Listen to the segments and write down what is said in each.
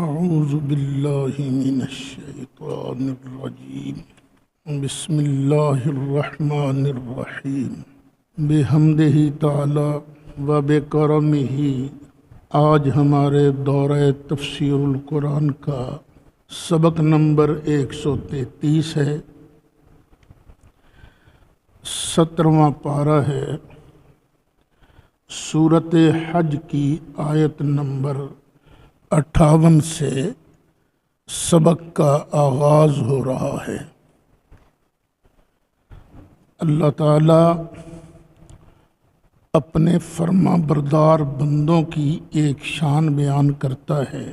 اعوذ باللہ من الشیطان الرجیم بسم اللہ الرحمن الرحیم بحمدہ تعالی و بکرمہ۔ آج ہمارے دورہ تفسیر القرآن کا سبق نمبر 133 ہے، 17واں پارہ ہے، سورۃ حج کی آیت نمبر 58 سے سبق کا آغاز ہو رہا ہے۔ اللہ تعالیٰ اپنے فرما بردار بندوں کی ایک شان بیان کرتا ہے۔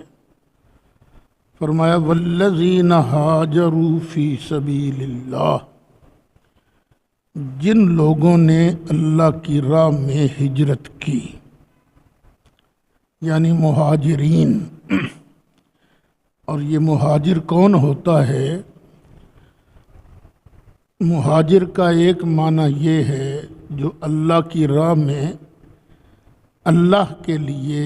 فرمایا والذین ہاجروا فی سبیل اللہ، جن لوگوں نے اللہ کی راہ میں ہجرت کی، یعنی مہاجرین۔ اور یہ مہاجر کون ہوتا ہے؟ مہاجر کا ایک معنی یہ ہے جو اللہ کی راہ میں اللہ کے لیے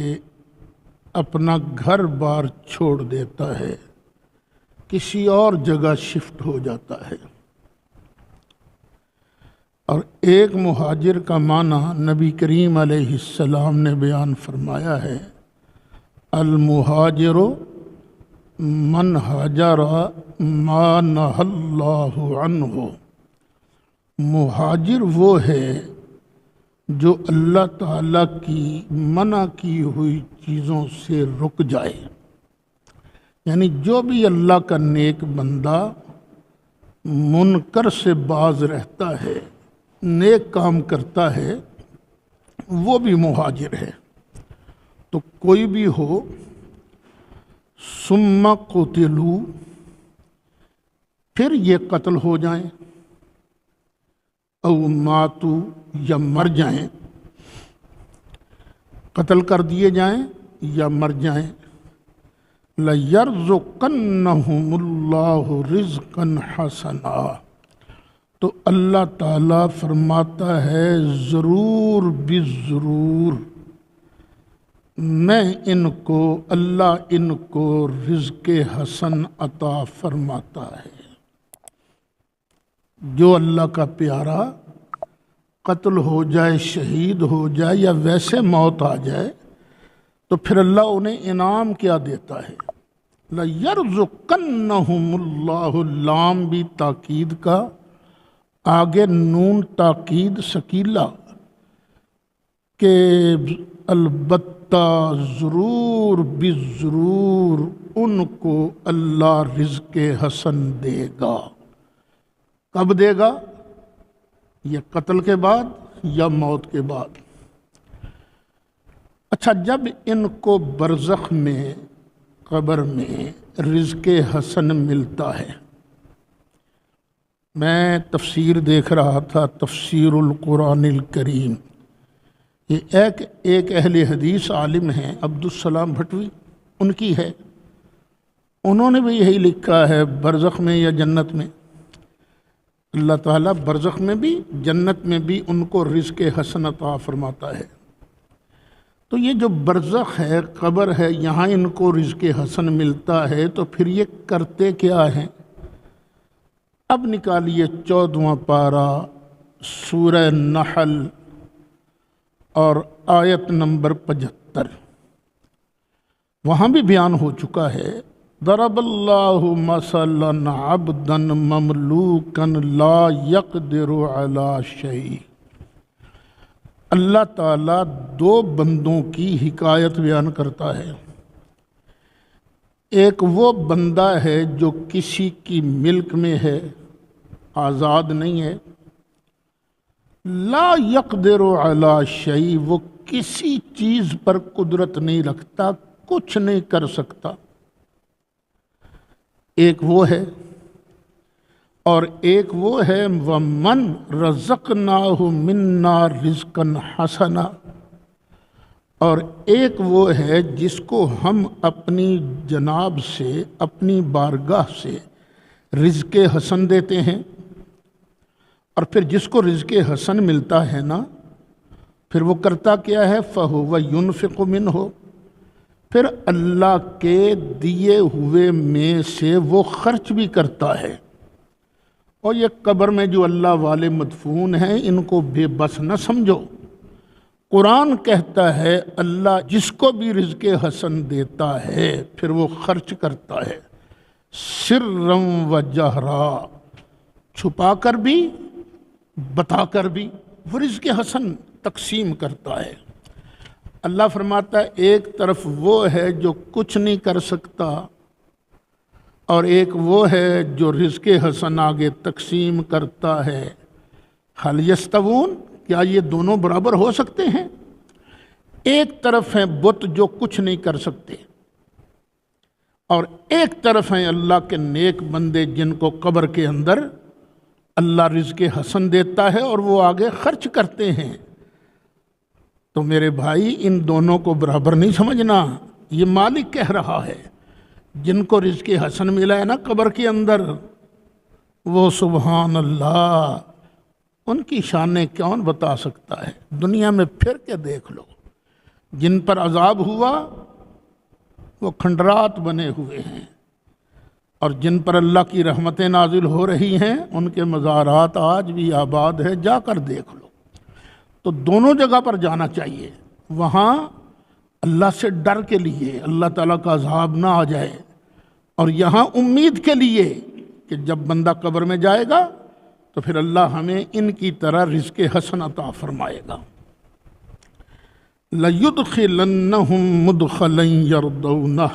اپنا گھر بار چھوڑ دیتا ہے، کسی اور جگہ شفٹ ہو جاتا ہے۔ اور ایک مہاجر کا معنی نبی کریم علیہ السلام نے بیان فرمایا ہے، المہاجر من ہاجر ما نہی اللہ عنہ۔ مہاجر وہ ہے جو اللہ تعالیٰ کی منع کی ہوئی چیزوں سے رک جائے، یعنی جو بھی اللہ کا نیک بندہ منکر سے باز رہتا ہے، نیک کام کرتا ہے، وہ بھی مہاجر ہے۔ تو کوئی بھی ہو، ثم قتلوا، پھر یہ قتل ہو جائیں، او ماتوا، یا مر جائیں، قتل کر دیے جائیں یا مر جائیں، لَيَرْزُقَنَّهُمُ اللَّهُ رِزْقًا حَسَنًا، تو اللہ تعالیٰ فرماتا ہے ضرور بالضرور میں اللہ ان کو رزق حسن عطا فرماتا ہے۔ جو اللہ کا پیارا قتل ہو جائے، شہید ہو جائے، یا ویسے موت آ جائے، تو پھر اللہ انہیں انعام کیا دیتا ہے؟ لَيَرْزُقَنَّهُمُ اللَّهُ، لام بھی تاکید کا، آگے نون تاکید ثقیلہ، کہ البتہ ضرور بالضرور ان کو اللہ رزق حسن دے گا۔ کب دے گا؟ یہ قتل کے بعد یا موت کے بعد؟ اچھا، جب ان کو برزخ میں، قبر میں رزق حسن ملتا ہے، میں تفسیر دیکھ رہا تھا، تفسیر القرآن الکریم، یہ ایک اہل حدیث عالم ہیں عبدالسلام بھٹوی، ان کی ہے، انہوں نے بھی یہی لکھا ہے، برزخ میں یا جنت میں اللہ تعالیٰ برزخ میں بھی جنت میں بھی ان کو رزق حسن عطا فرماتا ہے۔ تو یہ جو برزخ ہے، قبر ہے، یہاں ان کو رزق حسن ملتا ہے، تو پھر یہ کرتے کیا ہیں؟ اب نکالیے 14واں پارہ سورہ نحل اور آیت نمبر 75، وہاں بھی بیان ہو چکا ہے، ضرب اللہ مثلا عبدا مملوکا لا یقدر علی شیء۔ اللہ تعالیٰ دو بندوں کی حکایت بیان کرتا ہے۔ ایک وہ بندہ ہے جو کسی کی ملک میں ہے، آزاد نہیں ہے، لا یقدر علی شیء، وہ کسی چیز پر قدرت نہیں رکھتا، کچھ نہیں کر سکتا، ایک وہ ہے۔ اور ایک وہ ہے وَمَنْ رَزَقْنَاهُ مِنَّا رِزْقًا حَسَنًا، اور ایک وہ ہے جس کو ہم اپنی جناب سے، اپنی بارگاہ سے رزق حسن دیتے ہیں۔ اور پھر جس کو رزق حسن ملتا ہے نا، پھر وہ کرتا کیا ہے؟ فَهُوَ يُنْفِقُ مِنْهُ، پھر اللہ کے دیے ہوئے میں سے وہ خرچ بھی کرتا ہے۔ اور یہ قبر میں جو اللہ والے مدفون ہیں ان کو بے بس نہ سمجھو، قرآن کہتا ہے اللہ جس کو بھی رزق حسن دیتا ہے پھر وہ خرچ کرتا ہے، سرًا و جہرا، چھپا کر بھی بتا کر بھی وہ رزق حسن تقسیم کرتا ہے۔ اللہ فرماتا ہے ایک طرف وہ ہے جو کچھ نہیں کر سکتا اور ایک وہ ہے جو رزق حسن آگے تقسیم کرتا ہے۔ حل یستوون، کیا یہ دونوں برابر ہو سکتے ہیں؟ ایک طرف ہیں بت جو کچھ نہیں کر سکتے، اور ایک طرف ہیں اللہ کے نیک بندے جن کو قبر کے اندر اللہ رزق حسن دیتا ہے اور وہ آگے خرچ کرتے ہیں۔ تو میرے بھائی ان دونوں کو برابر نہیں سمجھنا، یہ مالک کہہ رہا ہے۔ جن کو رزق حسن ملا ہے نا قبر کے اندر، وہ سبحان اللہ، ان کی شانیں کون بتا سکتا ہے؟ دنیا میں پھر کے دیکھ لو، جن پر عذاب ہوا وہ کھنڈرات بنے ہوئے ہیں، اور جن پر اللہ کی رحمتیں نازل ہو رہی ہیں ان کے مزارات آج بھی آباد ہے، جا کر دیکھ لو۔ تو دونوں جگہ پر جانا چاہیے، وہاں اللہ سے ڈر کے لیے اللہ تعالیٰ کا عذاب نہ آ جائے، اور یہاں امید کے لیے کہ جب بندہ قبر میں جائے گا تو پھر اللہ ہمیں ان کی طرح رزق حسن عطا فرمائے گا۔ لَيُدْخِلَنَّهُمْ مُدْخَلًا يَرْضَوْنَهُ،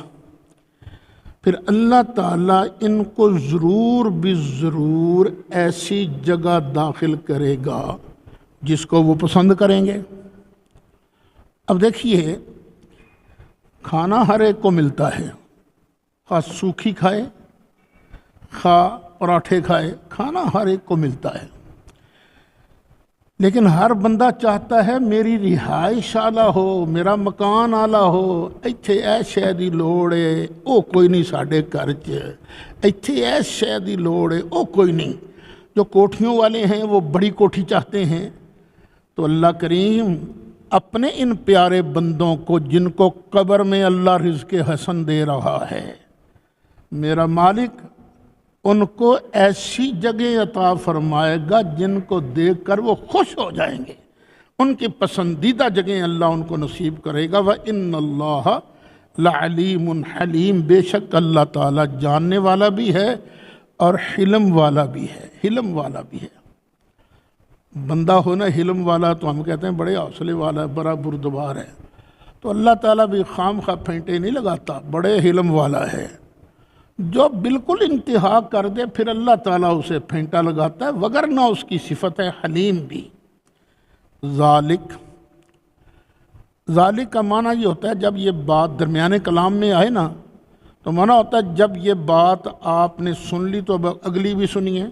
پھر اللہ تعالیٰ ان کو ضرور بالضرور ایسی جگہ داخل کرے گا جس کو وہ پسند کریں گے۔ اب دیکھیے، کھانا ہر ایک کو ملتا ہے، خواہ سوکھی کھائے خواہ پراٹھے کھائے، کھانا ہر ایک کو ملتا ہے، لیکن ہر بندہ چاہتا ہے میری رہائش اعلیٰ ہو، میرا مکان اعلیٰ ہو، ایتھے ایس شے دی لوڑ ہے او کوئی نہیں ساڈے گھر چ، ایتھے ایس شے دی لوڑ ہے او کوئی نہیں۔ جو کوٹھیوں والے ہیں وہ بڑی کوٹھی چاہتے ہیں۔ تو اللہ کریم اپنے ان پیارے بندوں کو جن کو قبر میں اللہ رزق حسن دے رہا ہے، میرا مالک ان کو ایسی جگہ عطا فرمائے گا جن کو دیکھ کر وہ خوش ہو جائیں گے، ان کی پسندیدہ جگہیں اللہ ان کو نصیب کرے گا۔ وَإِنَّ اللَّهَ لَعَلِيمٌ حَلِيمٌ، بے شک اللہ تعالیٰ جاننے والا بھی ہے اور حلم والا بھی ہے، حلم والا بھی ہے۔ بندہ ہونا حلم والا تو ہم کہتے ہیں بڑے حوصلے والا ہے، بڑا بردبار ہے، تو اللہ تعالیٰ بھی خام خواہ پھینٹے نہیں لگاتا، بڑے حلم والا ہے۔ جو بالکل انتہا کر دے پھر اللہ تعالیٰ اسے پھینٹا لگاتا ہے، وگرنہ اس کی صفت ہے حلیم بھی۔ ذالک کا معنی یہ ہوتا ہے جب یہ بات درمیانے کلام میں آئے نا تو معنی ہوتا ہے جب یہ بات آپ نے سن لی تو اب اگلی بھی سنیے۔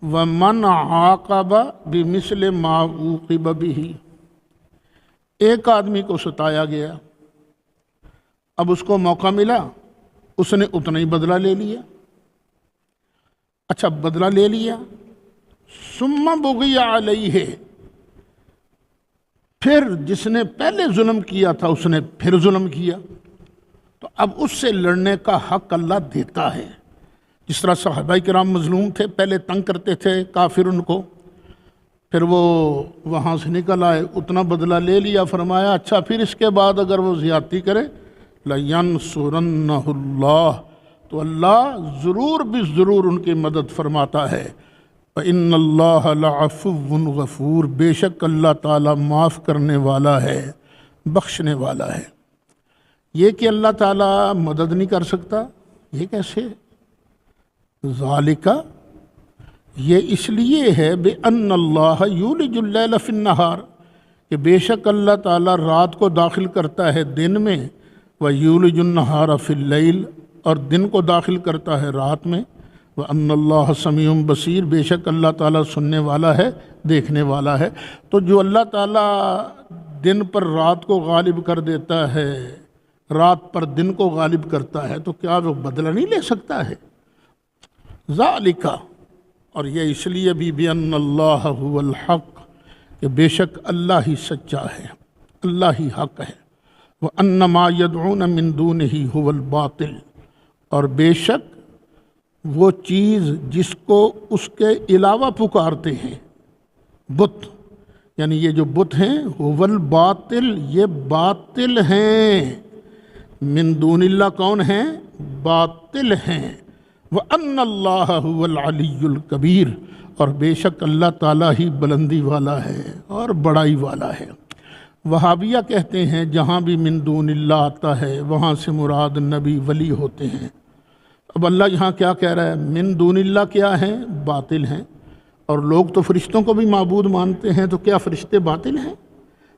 وَمَنْ عَاقَبَ بِمِثْلِ مَا عُوقِبَ بِهِ، ایک آدمی کو ستایا گیا، اب اس کو موقع ملا، اس نے اتنا ہی بدلہ لے لیا۔ اچھا بدلہ لے لیا، ثُمَّ بُغِيَ عَلَيْهِ، پھر جس نے پہلے ظلم کیا تھا اس نے پھر ظلم کیا، تو اب اس سے لڑنے کا حق اللہ دیتا ہے۔ جس طرح صحابہ کرام مظلوم تھے، پہلے تنگ کرتے تھے کافر ان کو، پھر وہ وہاں سے نکل آئے، اتنا بدلہ لے لیا، فرمایا اچھا پھر اس کے بعد اگر وہ زیادتی کرے لَيَنْصُرَنَّهُ اللَّهُ، تو اللہ ضرور بھی ضرور ان کی مدد فرماتا ہے۔ وَإِنَّ اللَّهَ لَعَفُوٌّ غَفُورٌ، بے شک اللہ تعالیٰ معاف کرنے والا ہے، بخشنے والا ہے۔ یہ کہ اللہ تعالیٰ مدد نہیں کر سکتا، یہ کیسے؟ ذالک، یہ اس لیے ہے بِأَنَّ اللَّهَ يُولِجُ اللَّيْلَ فِي النَّهَارِ، کہ بے شک اللہ تعالیٰ رات کو داخل کرتا ہے دن میں، وَيُولِجُ النَّهَارَ فِي اللَّيْلِ، اور دن کو داخل کرتا ہے رات میں، وَأَنَّ اللَّهَ سَمِيعٌ بَصِيرٌ، بے شک اللہ تعالیٰ سننے والا ہے، دیکھنے والا ہے۔ تو جو اللہ تعالیٰ دن پر رات کو غالب کر دیتا ہے، رات پر دن کو غالب کرتا ہے، تو کیا وہ بدلہ نہیں لے سکتا ہے؟ ذالک، اور یہ اس لیے بھی بِأَنَّ اللَّهَ هُوَ الْحَقُّ، کہ بے شک اللہ ہی سچا ہے، اللہ ہی حق ہے۔ وَأَنَّ مَا يَدْعُونَ مِن دُونِهِ هُوَ الْبَاطِلُ، اور بے شک وہ چیز جس کو اس کے علاوہ پکارتے ہیں، بت، یعنی یہ جو بت ہیں، هُوَ الْبَاطِل، یہ باطل ہیں۔ من دون اللہ کون ہیں؟ باطل ہیں۔ وَأَنَّ اللَّهَ هُوَ الْعَلِيُّ الْكَبِيرُ، اور بے شک اللہ تعالیٰ ہی بلندی والا ہے اور بڑائی والا ہے۔ وہابیہ کہتے ہیں جہاں بھی من دون اللہ آتا ہے وہاں سے مراد نبی ولی ہوتے ہیں۔ اب اللہ یہاں کیا کہہ رہا ہے؟ من دون اللہ کیا ہیں؟ باطل ہیں۔ اور لوگ تو فرشتوں کو بھی معبود مانتے ہیں، تو کیا فرشتے باطل ہیں؟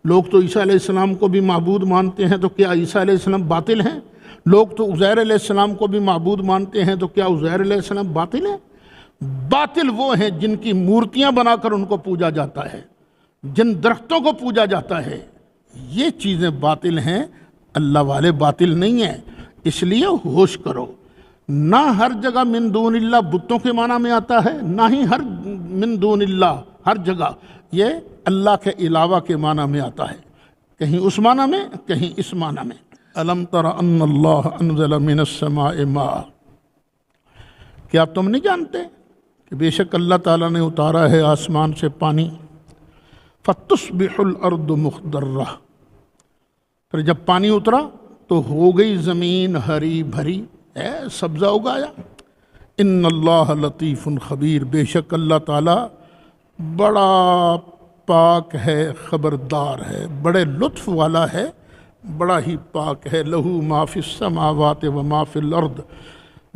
لوگ تو عیسیٰ علیہ السلام کو بھی معبود مانتے ہیں، تو کیا عیسیٰ علیہ السلام باطل ہیں؟ لوگ تو عزیر علیہ السلام کو بھی معبود مانتے ہیں، تو کیا عزیر علیہ السلام باطل ہیں؟ باطل وہ ہیں جن کی مورتیاں بنا کر ان کو پوجا جاتا ہے، جن درختوں کو پوجا جاتا ہے، یہ چیزیں باطل ہیں۔ اللہ والے باطل نہیں ہیں، اس لیے ہوش کرو۔ نہ ہر جگہ من دون اللہ بتوں کے معنی میں آتا ہے، نہ ہی ہر من دون اللہ ہر جگہ یہ اللہ کے علاوہ کے معنی میں آتا ہے، کہیں اس معنی میں کہیں اس معنی میں۔ الم تر ان اللہ انزل من السماء ماء، کیا تم نہیں جانتے کہ بے شک اللہ تعالیٰ نے اتارا ہے آسمان سے پانی؟ فتصبح الارض مخضرہ، پھر جب پانی اترا تو ہو گئی زمین ہری بھری، سبزہ اگایا۔ ان اللہ لطیف خبیر، بے شک اللہ تعالیٰ بڑا پاک ہے، خبردار ہے، بڑے لطف والا ہے، بڑا ہی پاک ہے۔ لہو ما فی السماوات و ما فی الارض،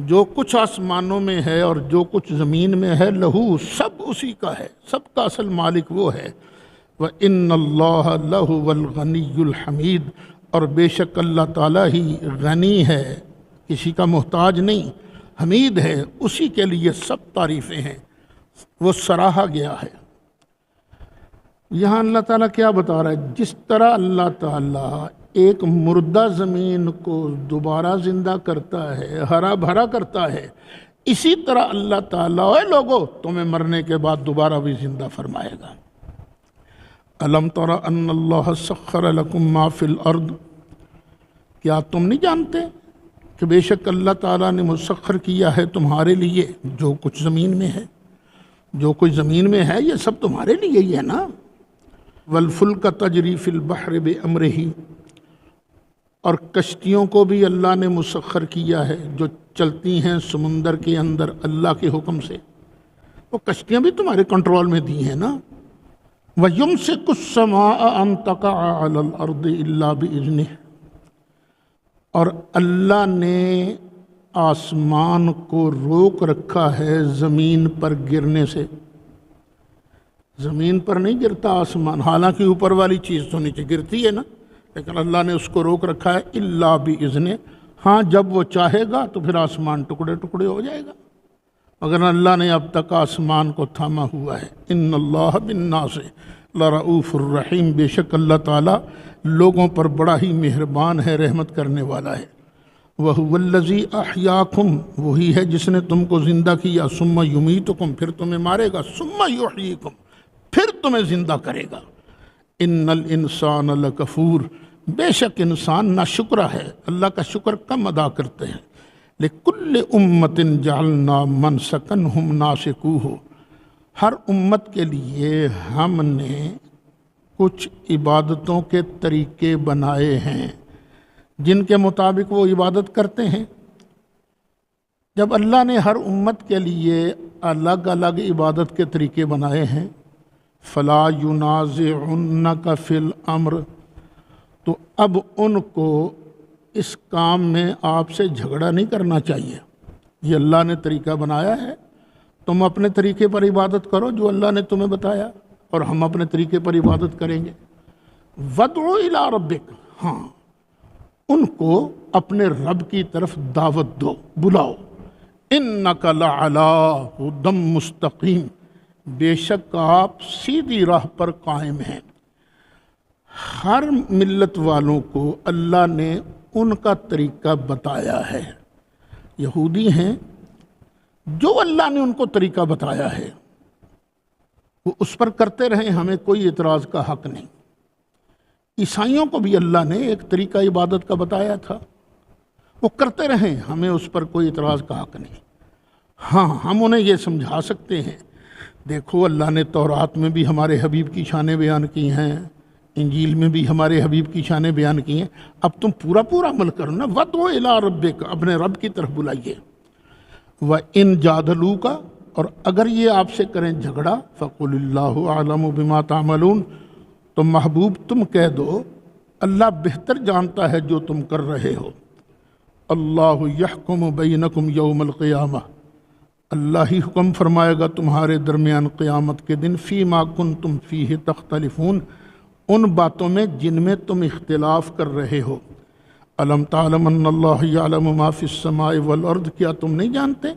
جو کچھ آسمانوں میں ہے اور جو کچھ زمین میں ہے، لہو سب اسی کا ہے، سب کا اصل مالک وہ ہے۔ وَإِنَّ اللَّهَ لَهُوَ الْغَنِيُّ الْحَمِيدُ، اور بے شک اللہ تعالیٰ ہی غنی ہے، کسی کا محتاج نہیں، حمید ہے، اسی کے لیے سب تعریفیں ہیں، وہ سراہا گیا ہے۔ یہاں اللہ تعالیٰ کیا بتا رہا ہے؟ جس طرح اللہ تعالیٰ ایک مردہ زمین کو دوبارہ زندہ کرتا ہے، ہرا بھرا کرتا ہے، اسی طرح اللہ تعالیٰ، اے لوگو، تمہیں مرنے کے بعد دوبارہ بھی زندہ فرمائے گا۔ الم تر ان اللہ سخر لکم ما فی الارض، کیا تم نہیں جانتے کہ بے شک اللہ تعالیٰ نے مسخر کیا ہے تمہارے لیے جو کچھ زمین میں ہے؟ جو کچھ زمین میں ہے یہ سب تمہارے لیے ہی ہے نا۔ والفلک تجری فی البحر بامرہ، اور کشتیوں کو بھی اللہ نے مسخر کیا ہے جو چلتی ہیں سمندر کے اندر اللہ کے حکم سے، وہ کشتیاں بھی تمہارے کنٹرول میں دی ہیں نا۔ وَيُمْسِكُ السَّمَاءَ أَن تَقَعَ عَلَى الْأَرْضِ إِلَّا بِإِذْنِهِ، اور اللہ نے آسمان کو روک رکھا ہے زمین پر گرنے سے۔ زمین پر نہیں گرتا آسمان، حالانکہ اوپر والی چیز تو نیچے گرتی ہے نا، لیکن اللہ نے اس کو روک رکھا ہے الا بِإِذْنِهِ، ہاں جب وہ چاہے گا تو پھر آسمان ٹکڑے ٹکڑے ہو جائے گا، مگر اللہ نے اب تک آسمان کو تھاما ہوا ہے۔ ان اللہ بالناس لرؤوف الرحیم، بے شک اللہ تعالیٰ لوگوں پر بڑا ہی مہربان ہے، رحمت کرنے والا ہے۔ وَهُوَ الَّذِي أَحْيَاكُمْ، وہی ہے جس نے تم کو زندہ کیا، ثُمَّ يُمِيتُكُمْ، پھر تمہیں مارے گا، ثُمَّ يُحْيِيكُمْ، پھر تمہیں زندہ کرے گا۔ ان الانسان لکفور، بے شک انسان ناشکرا ہے، اللہ کا شکر کم ادا کرتے ہیں۔ لِكُلِّ أُمَّةٍ جَعَلْنَا مَنْسَكًا هُمْ نَاسِكُوهُ، ہر امت کے لیے ہم نے کچھ عبادتوں کے طریقے بنائے ہیں جن کے مطابق وہ عبادت کرتے ہیں۔ جب اللہ نے ہر امت کے لیے الگ الگ عبادت کے طریقے بنائے ہیں، فلا ينازعنک فی الامر، تو اب ان کو اس کام میں آپ سے جھگڑا نہیں کرنا چاہیے۔ یہ اللہ نے طریقہ بنایا ہے، تم اپنے طریقے پر عبادت کرو جو اللہ نے تمہیں بتایا، اور ہم اپنے طریقے پر عبادت کریں گے۔ وَادْعُ إِلَىٰ رَبِّكَ، ہاں ان کو اپنے رب کی طرف دعوت دو، بلاؤ۔ إِنَّكَ لَعَلَىٰ هُدًى مُسْتَقِيمٍ، بے شک آپ سیدھی راہ پر قائم ہیں۔ ہر ملت والوں کو اللہ نے ان کا طریقہ بتایا ہے۔ یہودی ہیں، جو اللہ نے ان کو طریقہ بتایا ہے وہ اس پر کرتے رہیں، ہمیں کوئی اعتراض کا حق نہیں۔ عیسائیوں کو بھی اللہ نے ایک طریقہ عبادت کا بتایا تھا، وہ کرتے رہیں، ہمیں اس پر کوئی اعتراض کا حق نہیں۔ ہاں ہم انہیں یہ سمجھا سکتے ہیں، دیکھو اللہ نے تورات میں بھی ہمارے حبیب کی شانیں بیان کی ہیں، انجیل میں بھی ہمارے حبیب کی شانیں بیان کی ہیں، اب تم پورا عمل کرو نا، وَدْعُ إِلَىٰ رَبِّكَ، اپنے رب کی طرف بلائیے۔ وَإِن جَادَلُوكَ، اور اگر یہ آپ سے کریں جھگڑا، فَقُلِ اللَّهُ أَعْلَمُ بِمَا تَعْمَلُونَ، تو محبوب تم کہہ دو اللہ بہتر جانتا ہے جو تم کر رہے ہو۔ اللہ یحکم بینکم یوم القیامہ، اللہ ہی حکم فرمائے گا تمہارے درمیان قیامت کے دن، فیما کنتم فیہ تختلفون، ان باتوں میں جن میں تم اختلاف کر رہے ہو۔ الم تعلم ان اللہ یعلم ما فی السماء والارض، کیا تم نہیں جانتے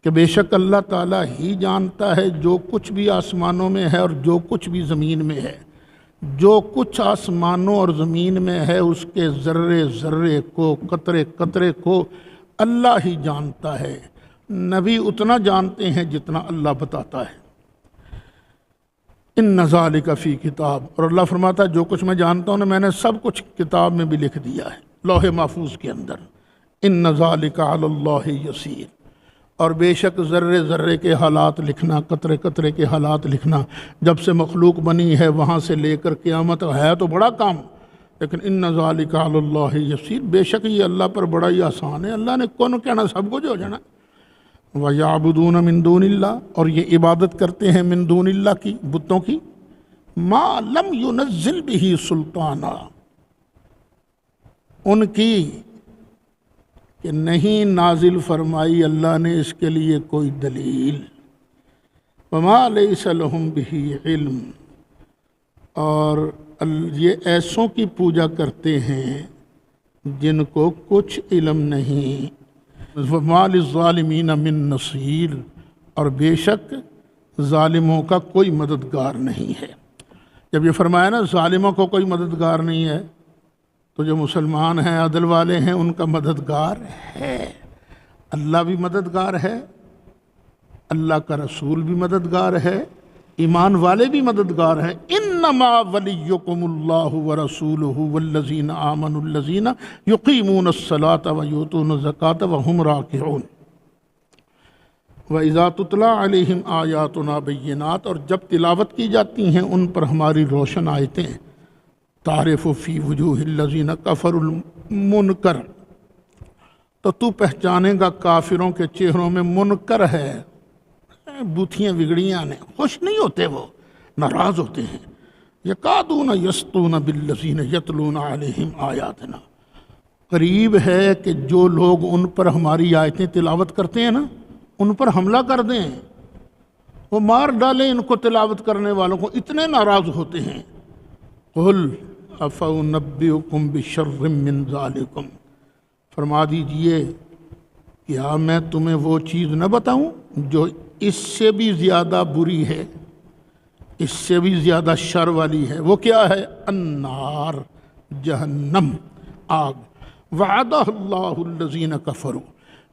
کہ بے شک اللہ تعالیٰ ہی جانتا ہے جو کچھ بھی آسمانوں میں ہے اور جو کچھ بھی زمین میں ہے، جو کچھ آسمانوں اور زمین میں ہے اس کے ذرے ذرے کو، قطرے قطرے کو اللہ ہی جانتا ہے۔ نبی اتنا جانتے ہیں جتنا اللہ بتاتا ہے۔ ان ذالک فی کتاب، اور اللہ فرماتا ہے جو کچھ میں جانتا ہوں نا، میں نے سب کچھ کتاب میں بھی لکھ دیا ہے، لوح محفوظ کے اندر۔ ان ذالک علی اللہ یسیر، اور بے شک ذرے ذرے کے حالات لکھنا، قطرے قطرے کے حالات لکھنا، جب سے مخلوق بنی ہے وہاں سے لے کر قیامت ہے تو بڑا کام، لیکن ان ذالک علی اللہ یسیر، بے شک یہ اللہ پر بڑا ہی آسان ہے، اللہ نے کون کہنا سب کچھ ہو جانا۔ وَيَعْبُدُونَ مِن دُونِ اللَّهِ، اور یہ عبادت کرتے ہیں من دون اللہ کی، بتوں کی، ما لم ينزل به سلطانا، ان کی کہ نہیں نازل فرمائی اللہ نے اس کے لیے کوئی دلیل۔ وَمَا لَيْسَ لَهُم بِهِ علم، اور یہ ایسوں کی پوجا کرتے ہیں جن کو کچھ علم نہیں۔ وَمَا لِلظَّالِمِينَ مِن نَصِيرٍ، اور بے شک ظالموں کا کوئی مددگار نہیں ہے۔ جب یہ فرمایا نا ظالموں کو کوئی مددگار نہیں ہے، تو جو مسلمان ہیں عدل والے ہیں ان کا مددگار ہے، اللہ بھی مددگار ہے، اللہ کا رسول بھی مددگار ہے، ایمان والے بھی مددگار ہیں۔ انما ولیکم اللہ ورسولہ والذین آمنوا الذین یقیمون الصلاۃ ویؤتون الزکاۃ وہم راکعون۔ وَإِذَا تُتْلَىٰ عَلَيْهِمْ آیاتنا بینات، اور جب تلاوت کی جاتی ہیں ان پر ہماری روشن آیتیں، تعرف فی وجوہ الذین کفروا المنکر، تو تو پہچانے گا کافروں کے چہروں میں منکر ہے، بوتھیاں بگڑیاں نے، خوش نہیں ہوتے، وہ ناراض ہوتے ہیں۔ یکادون یسطون بالذین یتلون علیہم آیاتنا، قریب ہے کہ جو لوگ ان پر ہماری آیتیں تلاوت کرتے ہیں نا، ان پر حملہ کر دیں، وہ مار ڈالیں ان کو، تلاوت کرنے والوں کو، اتنے ناراض ہوتے ہیں۔ قل افانبئکم بشر من ذالکم، فرما دیجئے کیا میں تمہیں وہ چیز نہ بتاؤں جو اس سے بھی زیادہ بری ہے، اس سے بھی زیادہ شر والی ہے۔ وہ کیا ہے؟ النار، جہنم، آگ، وعدہ اللہ الذین کفروا،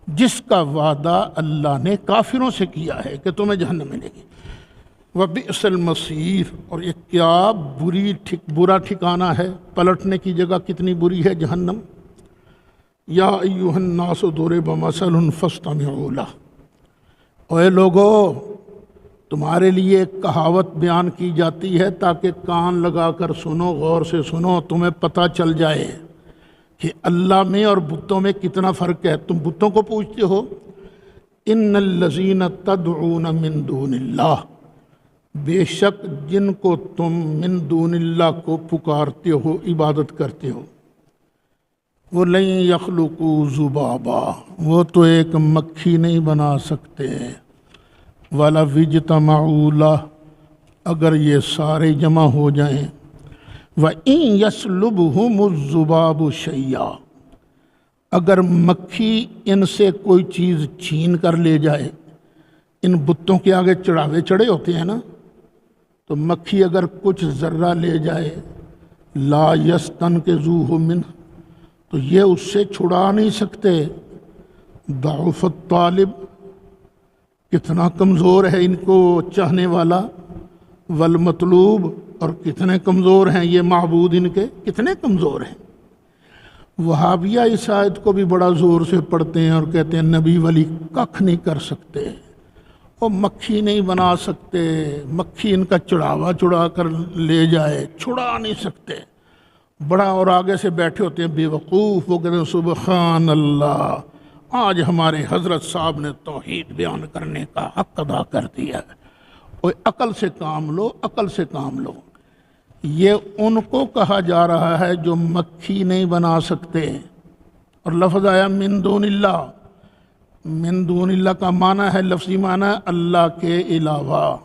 جس کا وعدہ اللہ نے کافروں سے کیا ہے کہ تمہیں جہنم ملے گی۔ وبئس المصیر، اور یہ کیا برا ٹھکانہ ہے، پلٹنے کی جگہ کتنی بری ہے جہنم۔ یا ایھا الناس ضرب مثل فاستمعوا لہ، اے لوگو تمہارے لیے ایک کہاوت بیان کی جاتی ہے تاکہ کان لگا کر سنو، غور سے سنو، تمہیں پتہ چل جائے کہ اللہ میں اور بتوں میں کتنا فرق ہے۔ تم بتوں کو پوچھتے ہو، ان الذین تدعون من دون اللہ، بے شک جن کو تم من دون اللہ کو پکارتے ہو، عبادت کرتے ہو، وہ لن یخلقوا ذبابا، وہ تو ایک مکھی نہیں بنا سکتے، وَلَوِ اجْتَمَعُوا لَهُ، اگر یہ سارے جمع ہو جائیں، وَإِن يَسْلُبْهُمُ الذُّبَابُ شَيْئًا، اگر مکھی ان سے کوئی چیز چھین کر لے جائے، ان بتوں کے آگے چڑھاوے چڑھے ہوتے ہیں نا، تو مکھی اگر کچھ ذرہ لے جائے، لا يَسْتَنْقِذُوهُ مِنْهُ، تو یہ اس سے چھڑا نہیں سکتے۔ ضعف الطالب، کتنا کمزور ہے ان کو چاہنے والا، والمطلوب، اور کتنے کمزور ہیں یہ معبود ان کے، کتنے کمزور ہیں۔ وہابیہ اس آیت کو بھی بڑا زور سے پڑھتے ہیں اور کہتے ہیں نبی ولی ککھ نہیں کر سکتے، وہ مکھی نہیں بنا سکتے، مکھی ان کا چڑھاوا چڑھا کر لے جائے، چھڑا نہیں سکتے، بڑا، اور آگے سے بیٹھے ہوتے ہیں بے وقوف، وہ کہتے ہیں سبحان اللہ، آج ہمارے حضرت صاحب نے توحید بیان کرنے کا حق ادا کر دیا ہے۔ اور عقل سے کام لو، عقل سے کام لو۔ یہ ان کو کہا جا رہا ہے جو مکھی نہیں بنا سکتے، اور لفظ آیا من دون اللہ۔ من دون اللہ کا معنی ہے، لفظی معنی ہے اللہ کے علاوہ۔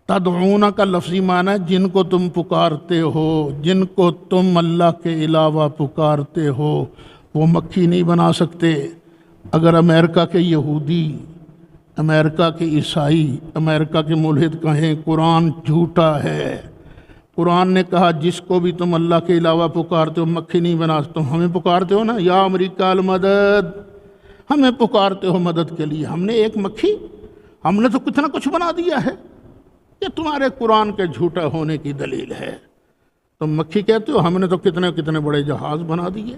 تدعون کا لفظی معنی ہے جن کو تم پکارتے ہو، جن کو تم اللہ کے علاوہ پکارتے ہو، وہ مکھی نہیں بنا سکتے۔ اگر امریکہ کے یہودی، امریکہ کے عیسائی، امریکہ کے ملحد کہیں قرآن جھوٹا ہے، قرآن نے کہا جس کو بھی تم اللہ کے علاوہ پکارتے ہو مکھی نہیں بنا سکتے، تم ہمیں پکارتے ہو نا، یا امریکہ المدد، ہمیں پکارتے ہو مدد کے لیے، ہم نے ایک مکھی، ہم نے تو کتنا کچھ بنا دیا ہے، یہ تمہارے قرآن کے جھوٹا ہونے کی دلیل ہے۔ تم مکھی کہتے ہو، ہم نے تو کتنے کتنے بڑے جہاز بنا دیے۔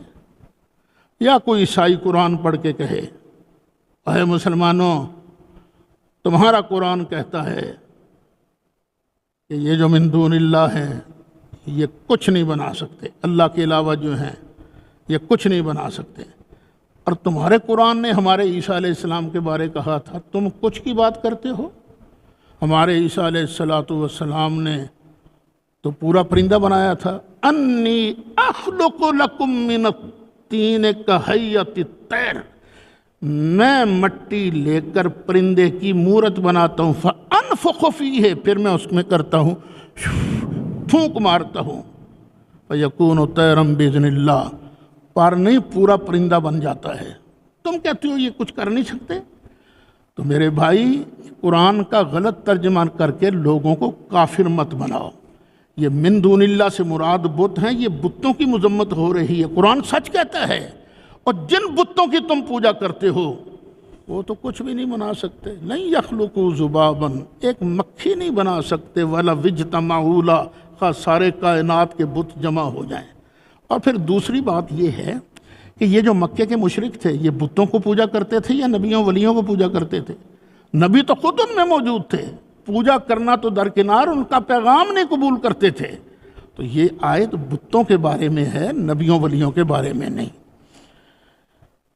یا کوئی عیسائی قرآن پڑھ کے کہے اے مسلمانوں، تمہارا قرآن کہتا ہے کہ یہ جو من دون اللہ ہیں یہ کچھ نہیں بنا سکتے، اللہ کے علاوہ جو ہیں یہ کچھ نہیں بنا سکتے، اور تمہارے قرآن نے ہمارے عیسیٰ علیہ السلام کے بارے کہا تھا، تم کچھ کی بات کرتے ہو۔ ہمارے عیسیٰ علیہ السلام نے تو پورا پرندہ بنایا تھا، انی اخلق لکم من الطین کہیۃ الطیر، میں مٹی لے کر پرندے کی مورت بناتا ہوں، فانفخ فیہ، پھر میں اس میں کرتا ہوں، پھونک مارتا ہوں، فیکون طیرا باذن اللہ، پر نہیں پورا پرندہ بن جاتا ہے۔ تم کہتے ہو یہ کچھ کر نہیں سکتے؟ تو میرے بھائی، قرآن کا غلط ترجمہ کر کے لوگوں کو کافر مت بناؤ۔ یہ من دون اللہ سے مراد بت ہیں، یہ بتوں کی مذمت ہو رہی ہے۔ قرآن سچ کہتا ہے، اور جن بتوں کی تم پوجا کرتے ہو وہ تو کچھ بھی نہیں بنا سکتے۔ نہیں یخلقوا ذبابا، ایک مکھی نہیں بنا سکتے، ولا واجتمعوا لہ، خواہ سارے کائنات کے بت جمع ہو جائیں۔ اور پھر دوسری بات یہ ہے کہ یہ جو مکے کے مشرک تھے، یہ بتوں کو پوجا کرتے تھے یا نبیوں ولیوں کو پوجا کرتے تھے؟ نبی تو خود ان میں موجود تھے، پوجا کرنا تو درکنار، ان کا پیغام نہیں قبول کرتے تھے۔ تو یہ آیت بتوں کے بارے میں ہے، نبیوں ولیوں کے بارے میں نہیں۔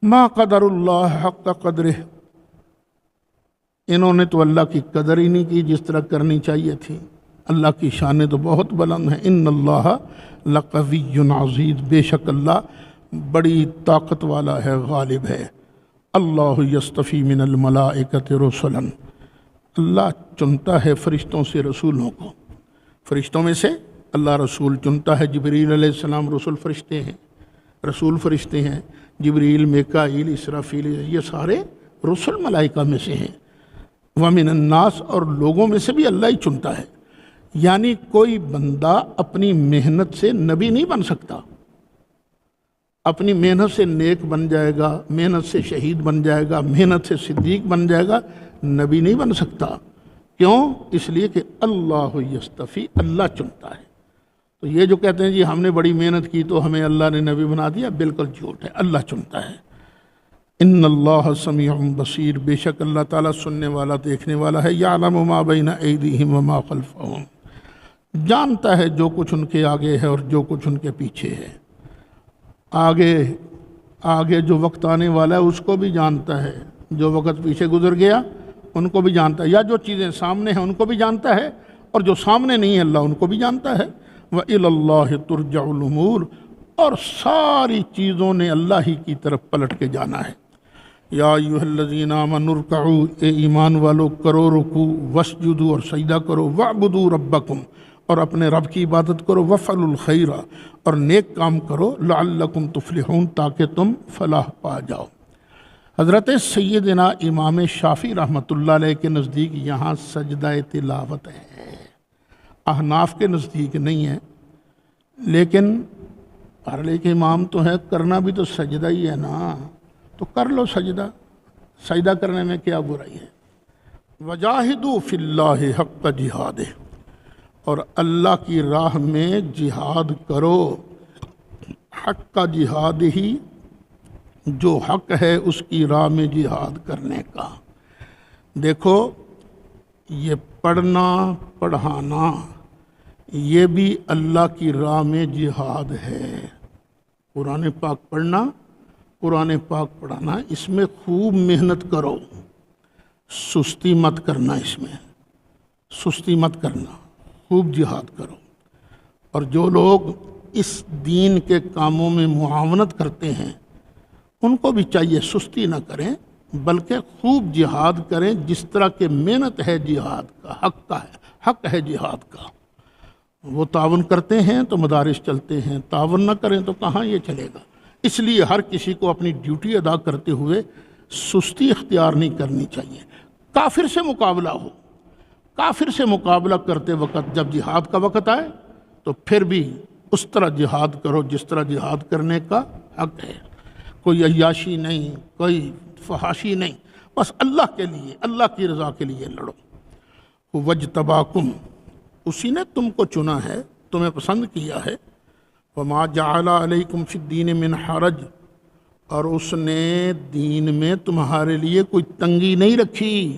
ما قدر اللہ حق قدرہ، انہوں نے تو اللہ کی قدر ہی نہیں کی جس طرح کرنی چاہیے تھی۔ اللہ کی شانیں تو بہت بلند ہیں۔ ان اللہ لقوی عزیز، بے شک اللہ بڑی طاقت والا ہے، غالب ہے۔ اللہ یصطفی من الملائکۃ رسلا، اللہ چنتا ہے فرشتوں سے رسولوں کو، فرشتوں میں سے اللہ رسول چنتا ہے۔ جبریل علیہ السلام رسول فرشتے ہیں، رسول فرشتے ہیں، جبریل، میکائیل، اسرافیل، یہ سارے رسل ملائکہ میں سے ہیں۔ ومن الناس، اور لوگوں میں سے بھی اللہ ہی چنتا ہے۔ یعنی کوئی بندہ اپنی محنت سے نبی نہیں بن سکتا، اپنی محنت سے نیک بن جائے گا، محنت سے شہید بن جائے گا، محنت سے صدیق بن جائے گا، نبی نہیں بن سکتا۔ کیوں؟ اس لیے کہ اللہ یصطفی، اللہ چنتا ہے۔ تو یہ جو کہتے ہیں جی ہم نے بڑی محنت کی تو ہمیں اللہ نے نبی بنا دیا، بالکل جھوٹ ہے، اللہ چنتا ہے۔ ان اللہ سمیع بصیر، بے شک اللہ تعالیٰ سننے والا، دیکھنے والا ہے۔ یعلم ما بین ایدیہم وما خلفہم، جانتا ہے جو کچھ ان کے آگے ہے اور جو کچھ ان کے پیچھے ہے۔ آگے جو وقت آنے والا ہے اس کو بھی جانتا ہے، جو وقت پیچھے گزر گیا ان کو بھی جانتا ہے، یا جو چیزیں سامنے ہیں ان کو بھی جانتا ہے، اور جو سامنے نہیں ہے اللہ ان کو بھی جانتا ہے۔ وَإِلَى اللَّهِ تُرْجَعُ الْأُمُورُ، اور ساری چیزوں نے اللہ ہی کی طرف پلٹ کے جانا ہے۔ یا ایھا الذین آمنوا ارکعوا، اے ایمان والو کرو رکوع، واسجدوا، اور سجدہ کرو، واعبدوا ربکم، اور اپنے رب کی عبادت کرو، وفعلوا الخیر، اور نیک کام کرو، لعلکم تفلحون، تاکہ تم فلاح پا جاؤ۔ حضرت سیدنا امام شافعی رحمۃ اللہ علیہ کے نزدیک یہاں سجدہ تلاوت ہے، احناف کے نزدیک نہیں ہے، لیکن پڑھ لے کے امام تو ہے، کرنا بھی تو سجدہ ہی ہے نا، تو کر لو سجدہ، سجدہ کرنے میں کیا برائی ہے۔ وجاہدوا فی اللہ حق جہادہ، اور اللہ کی راہ میں جہاد کرو، حق کا جہاد ہی جو حق ہے اس کی راہ میں جہاد کرنے کا۔ دیکھو یہ پڑھنا پڑھانا یہ بھی اللہ کی راہ میں جہاد ہے۔ قرآن پاک پڑھنا، قرآن پاک پڑھانا، اس میں خوب محنت کرو، سستی مت کرنا، اس میں سستی مت کرنا، خوب جہاد کرو۔ اور جو لوگ اس دین کے کاموں میں معاونت کرتے ہیں ان کو بھی چاہیے سستی نہ کریں بلکہ خوب جہاد کریں، جس طرح کہ محنت ہے جہاد کا، حق ہے جہاد کا۔ وہ تعاون کرتے ہیں تو مدارس چلتے ہیں، تعاون نہ کریں تو کہاں یہ چلے گا۔ اس لیے ہر کسی کو اپنی ڈیوٹی ادا کرتے ہوئے سستی اختیار نہیں کرنی چاہیے۔ کافر سے مقابلہ ہو، کافر سے مقابلہ کرتے وقت جب جہاد کا وقت آئے تو پھر بھی اس طرح جہاد کرو جس طرح جہاد کرنے کا حق ہے۔ کوئی عیاشی نہیں، کوئی فحاشی نہیں، بس اللہ کے لیے، اللہ کی رضا کے لیے لڑو۔ وَاجْتَبَاكُمْ، اسی نے تم کو چنا ہے، تمہیں پسند کیا ہے۔ وَمَا جَعَلَ عَلَيْكُمْ فِي الدِّينِ مِنْ حَرَجٍ، اور اس نے دین میں تمہارے لیے کوئی تنگی نہیں رکھی،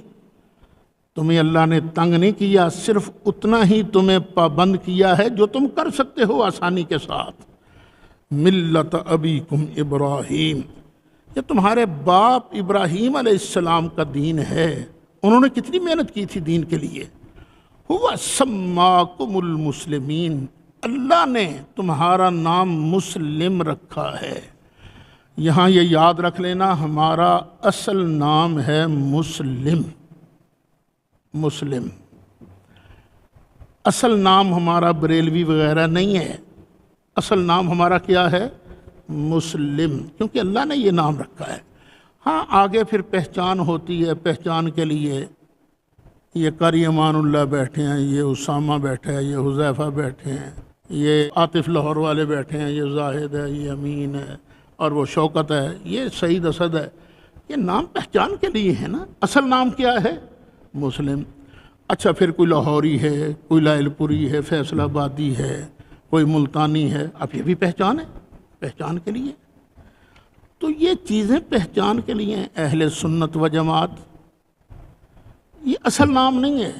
تمہیں اللہ نے تنگ نہیں کیا، صرف اتنا ہی تمہیں پابند کیا ہے جو تم کر سکتے ہو آسانی کے ساتھ۔ ملت ابیکم ابراہیم، یہ تمہارے باپ ابراہیم علیہ السلام کا دین ہے، انہوں نے کتنی محنت کی تھی دین کے لیے۔ ہوا سماکم المسلمین، اللہ نے تمہارا نام مسلم رکھا ہے۔ یہاں یہ یاد رکھ لینا ہمارا اصل نام ہے مسلم، مسلم اصل نام ہمارا بریلوی وغیرہ نہیں ہے، اصل نام ہمارا کیا ہے؟ مسلم، کیونکہ اللہ نے یہ نام رکھا ہے۔ ہاں آگے پھر پہچان ہوتی ہے، پہچان کے لیے یہ قاری امان اللہ بیٹھے ہیں، یہ اسامہ بیٹھے ہیں، یہ حذیفہ بیٹھے ہیں، یہ عاطف لاہور والے بیٹھے ہیں، یہ زاہد ہے، یہ امین ہے، اور وہ شوکت ہے، یہ سعید اسد ہے۔ یہ نام پہچان کے لیے ہے نا، اصل نام کیا ہے؟ مسلم۔ اچھا پھر کوئی لاہوری ہے، کوئی لائل پوری ہے، فیصل آبادی ہے، کوئی ملتانی ہے، اب یہ بھی پہچان ہے، پہچان کے لیے۔ تو یہ چیزیں پہچان کے لیے ہیں۔ اہل سنت و جماعت یہ اصل نام نہیں ہے،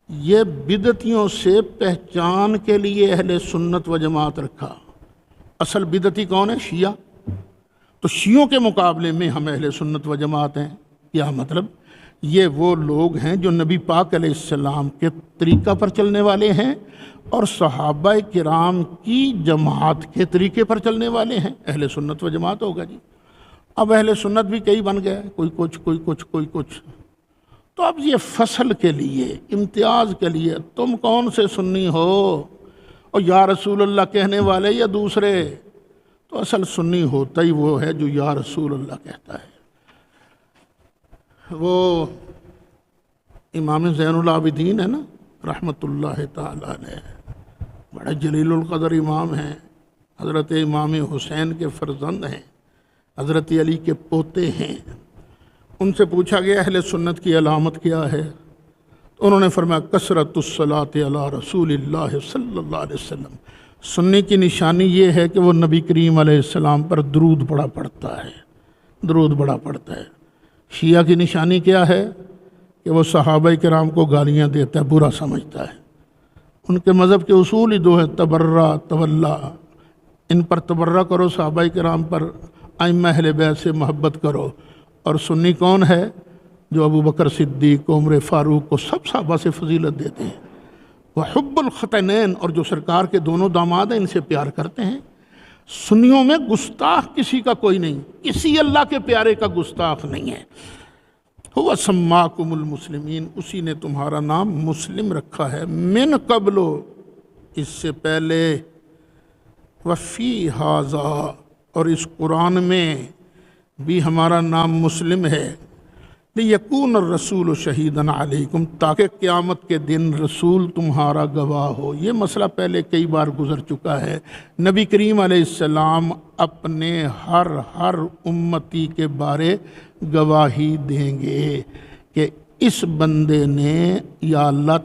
یہ بدعتیوں سے پہچان کے لیے اہل سنت و جماعت رکھا۔ اصل بدعتی کون ہے؟ شیعہ۔ تو شیعوں کے مقابلے میں ہم اہل سنت و جماعت ہیں۔ کیا مطلب؟ یہ وہ لوگ ہیں جو نبی پاک علیہ السلام کے طریقہ پر چلنے والے ہیں اور صحابہ کرام کی جماعت کے طریقے پر چلنے والے ہیں، اہل سنت و جماعت ہوگا جی۔ اب اہل سنت بھی کئی بن گئے، کوئی کچھ کوئی کچھ کوئی کچھ۔ تو اب یہ فصل کے لیے، امتیاز کے لیے تم کون سے سنی ہو اور یا رسول اللہ کہنے والے یا دوسرے، تو اصل سنی ہوتا ہی وہ ہے جو یا رسول اللہ کہتا ہے۔ وہ امام زین العابدین ہے نا رحمۃ اللہ تعالی علیہ، بڑے جلیل القدر امام ہیں، حضرت امام حسین کے فرزند ہیں، حضرت علی کے پوتے ہیں۔ ان سے پوچھا گیا اہل سنت کی علامت کیا ہے؟ تو انہوں نے فرمایا کثرت الصلاۃ علی رسول اللہ صلی اللہ علیہ وسلم، سنی کی نشانی یہ ہے کہ وہ نبی کریم علیہ السلام پر درود بڑا پڑتا ہے، درود بڑا پڑتا ہے۔ شیعہ کی نشانی کیا ہے؟ کہ وہ صحابہ کرام کو گالیاں دیتا ہے، برا سمجھتا ہے۔ ان کے مذہب کے اصول ہی دو ہیں، تبرہ تولا، ان پر تبرہ کرو، صحابہ کرام پر، ائمہ اہل بیت سے محبت کرو۔ اور سنی کون ہے؟ جو ابو بکر صدیق، عمر فاروق کو سب صحابہ سے فضیلت دیتے ہیں۔ وحب الختنین، اور جو سرکار کے دونوں داماد ہیں ان سے پیار کرتے ہیں۔ سنیوں میں گستاخ کسی کا کوئی نہیں، کسی اللہ کے پیارے کا گستاخ نہیں ہے۔ ہوا سماکم المسلمین، اسی نے تمہارا نام مسلم رکھا ہے، من قبل، اس سے پہلے، وفی ھذا، اور اس قرآن میں بھی ہمارا نام مسلم ہے، لیکون الرسول شہیداً علیکم، تاکہ قیامت کے دن رسول تمہارا گواہ ہو۔ یہ مسئلہ پہلے کئی بار گزر چکا ہے۔ نبی کریم علیہ السلام اپنے ہر امتی کے بارے گواہی دیں گے کہ اس بندے نے یا اللہ